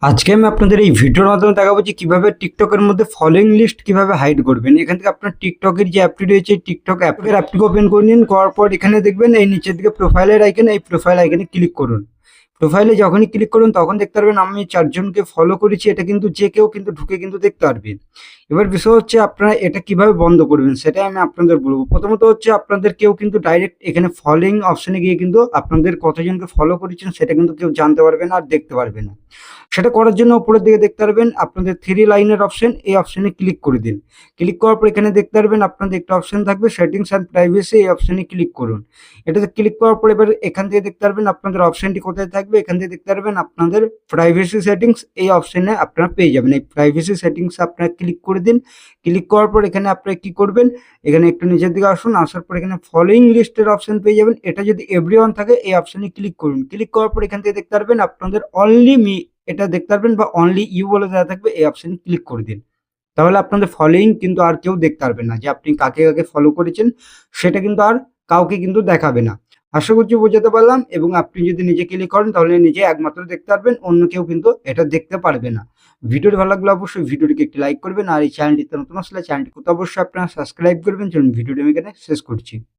আজকে আমি আপনাদের এই ভিডিওর মাধ্যমে দেখাবো যে কিভাবে টিকটকের মধ্যে ফলোইং লিস্ট কিভাবে হাইড করবেন। এখান থেকে আপনার টিকটকের যে অ্যাপটি রয়েছে টিকটক অ্যাপটিকে ওপেন করে নিন। করার পর এখানে দেখবেন এই নিচের দিকে প্রোফাইলের আইকন, এই প্রোফাইল আইকনে ক্লিক করুন। প্রোফাইলে যখনই ক্লিক করুন তখন দেখতে পারবেন আমি 4 জনকে ফলো করেছি। এটা কিন্তু যে কেউ কিন্তু ঢুকে কিন্তু দেখতে পারবেন। এবার বিষয় হচ্ছে আপনারা এটা কিভাবে বন্ধ করবেন সেটাই আমি আপনাদের বলবো। প্রথমত হচ্ছে আপনাদের কেউ কিন্তু ডাইরেক্ট এখানে ফলোইং অপশনে গিয়ে কিন্তু আপনাদের কতজনকে ফলো করেছেন সেটা কিন্তু কেউ জানতে পারবে না আর দেখতে পারবে না। সেটা করার জন্য উপরের দিকে দেখতে পারবেন আপনাদের 3 লাইনের অপশন, এই অপশনে ক্লিক করে দিন। ক্লিক করার পর এখানে দেখতে পারবেন আপনাদের একটা অপশন থাকবে সেটিংস অ্যান্ড প্রাইভেসি, এই অপশনে ক্লিক করুন। এটাতে ক্লিক করার পর এবার এখান থেকে দেখতে পারবেন আপনাদের অপশনটি কোথায় থাকবে। এখান থেকে দেখতে পারবেন আপনাদের প্রাইভেসি সেটিংস, এই অপশনে আপনারা পেয়ে যাবেন। এই প্রাইভেসি সেটিংস আপনারা ক্লিক করে দিন। ক্লিক করার পর এখানে আপনারা কি করবেন, এখানে একটু নিচের দিকে আসুন। আসার পর এখানে ফলোইং লিস্টের অপশন পেয়ে যাবেন। এটা যদি এভরিওয়ান থাকে এই অপশনে ক্লিক করুন। ক্লিক করার পর এখান থেকে দেখতে পারবেন আপনাদের অনলি মি এটা দেখতে পারবেন বা অনলি ইউ বলে দেওয়া থাকবে, এই অপশনে ক্লিক করে দিন। তাহলে আপনাদের ফলোইং কিন্তু আর কেউ দেখতে পারবে না, যে আপনি কাকে কাকে ফলো করেছেন সেটা কিন্তু আর কাউকে কিন্তু দেখাবে না। আশা করছি বোঝাতে পারলাম, এবং আপনি যদি নিজে ক্লিক করেন তাহলে নিজে একমাত্র দেখতে পারবেন, অন্য কেউ কিন্তু এটা দেখতে পারবে না। ভিডিওটি ভালো লাগলে অবশ্যই ভিডিওটিকে একটি লাইক করবেন, আর এই চ্যানেলটিতে নতুন আসলে চ্যানেলটিকে অবশ্যই আপনারা সাবস্ক্রাইব করবেন। চলুন ভিডিওটি আমি এখানে শেষ করছি।